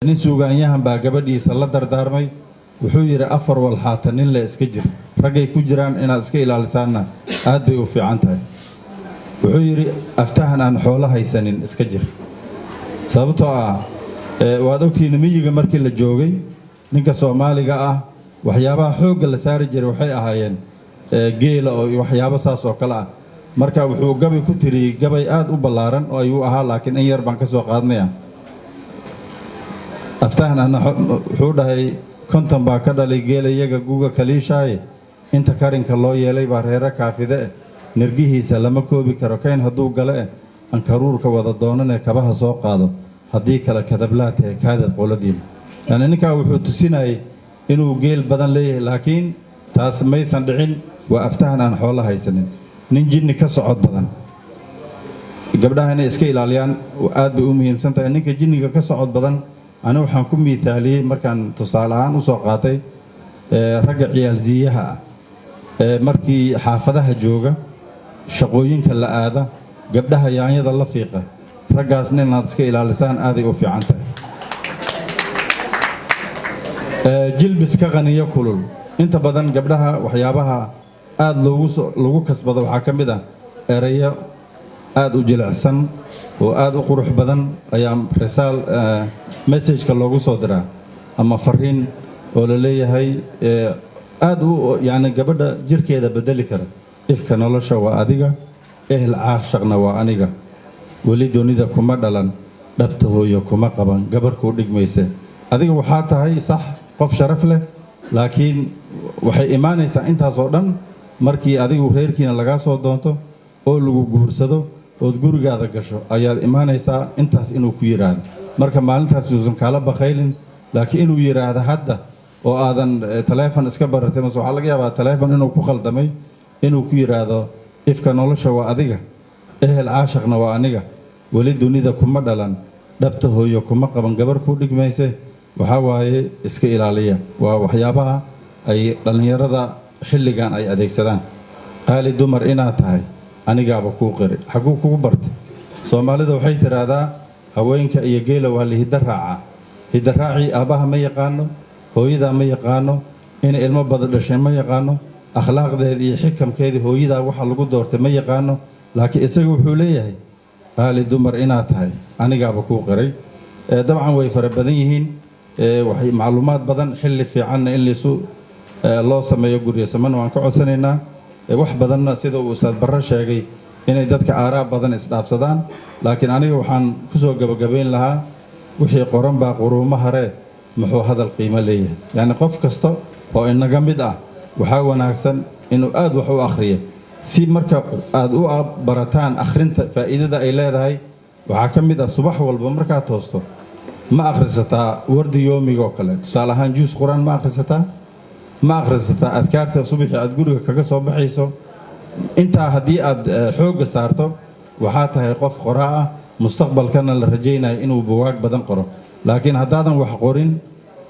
nin suugaanyahan baa gabadhiisa la dardaarmay wuxuu yiri afar walxaata nin la iska jir ragay ku jiraan inaad iska ilaalisaana aad bay u fiican tahay wuxuu yiri aftahan aan xoolo haysanin iska jir sababtoo ah waad ogtiin miyiga markii la joogay ninka Soomaaliga ah waxyaabaha xoog la saari jiray waxay ahaayeen geela oo waxyaabo saas oo kala ah marka wuxuu gabay ku tiri gabay aad u ballaaran oo ayuu ahaa laakiin in yar baan ka soo qaadnaya aftahan ana wuxuu dhahay konton baa ka dhalay geela iyaga guga kaliishaay inta karinka loo yeelay baa reera kaafide nirgihiisa lama koobi karo kayn hadduu gale an karuurka wada doonane kabaha soo qaado haddii kala kadablaatay kaadad qoladiina yani ninka wuxuu tusinayay inuu geel badan leeyahay laakiin taas maysan dhicin waa aftahan aan xoolo haysanin nin jinni ka socod badan gabdhaha inay iska ilaaliyaan aad bay u muhiimsan tahay ninka jinniga ka socod badan ana waxaan ku miitaaliyay markaan tusaale ahaan u soo qaatay ragga ciyaal ziyaha markii xaafadaha jooga shaqooyinka la aada gabdhaha yaanyada la fiiqa raggaas inaad iska ilaalisaan aaday u fiican tahay jilbis ka qaniyo kulul inta badan gabdhaha waxyaabaha aad loogu kasbado waxa ka mid ah erayo aad u jilicsan oo aad u qurux badan ayaa risaal message-ka loogu soo diraa ama fariin oo la leeyahay aad u yani gabadha jirkeeda bedeli kara ifka nolosha waa adiga ehel caashaqna waa aniga wali doonida kuma dhalan dhabta hooyo kuma qaban gabarku dhigmayse adiga waxaa tahay sax qof sharaf leh laakiin waxay imaanaysaa intaas oo dhan markii adigu reerkiina laga soo doonto oo lagu guursado oo gurigaada gasho ayaad imaanaysaa intaas inuu ku yiraahdo marka maalintaas uusan kala baqaylin laakiin inuu yiraahdo hadda oo aadan telefoon iska baratay mas waxa laga yaabaa telefoon inuu ku khaldamay inuu ku yiraahdo ifka nolosha waa adiga ehel caashaqna waa aniga wali dunida kuma dhalan dhabta hooyo kuma qaban gabar ku dhigmayse waxa waaye iska ilaaliya waa waxyaabaha ay dhalinyarada xilligan ay adeegsadaan qaali dumar inaad tahay anigaaba ku qiri xaquu kugu bartay Soomaalida waxay tiraahdaa haweenka iyo geela waa la hidaraaci aabaha ma yaqaano hooyada ma yaqaano in ilmo badan dhashay ma yaqaano akhlaaqdeeda iyo xikmkeeda hooyada waxa lagu doortay ma yaqaano laakiin isagu wuxuu leeyahay qaali dumar inaad tahay anigaaba ku qiray dabcan way fara badan yihiin waxay macluumaad badan xilli fiican in loo sameeyo guriga saman waan ka codsanaynaa wax badanna sida uu Ustaad Barre sheegay inay dadka aaraa badan isdhaafsadaan laakiin aniga waxaan ku soo gabagabeyn lahaa wixii qoran baa quruuma hare muxuu hadal qiimo leeyahay yani qof kasta oo inaga mid ah waxa wanaagsan inuu aad wax u akhriyo si marka aad u barataan akhrinta faa'iidada ay leedahay waxa ka mid ah subax walba marka toosto ma akhrisataa wardi yoomiga oo kale tusaale ahaan juus quraan ma akhrisataa adkaarta subaxii aad guriga kaga soo baxayso inta haddii aad xoog saarto waxa tahay qof qoraa ah mustaqbalkana la rajaynayo inuu buugaag badan qoro laakiin haddaadan wax qorin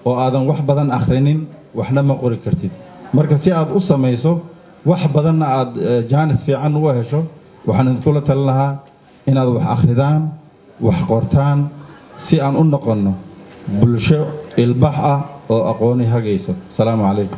oo aadan wax badan akhrinin waxna ma qori kartid marka si aad u samayso wax badanna aad jaanis fiican u hesho waxaan idinkula talin lahaa inaad wax akhridaan wax qortaan si aan u noqono bulsho ilbax ah oo aqooni hagayso. Salaamu calaykum.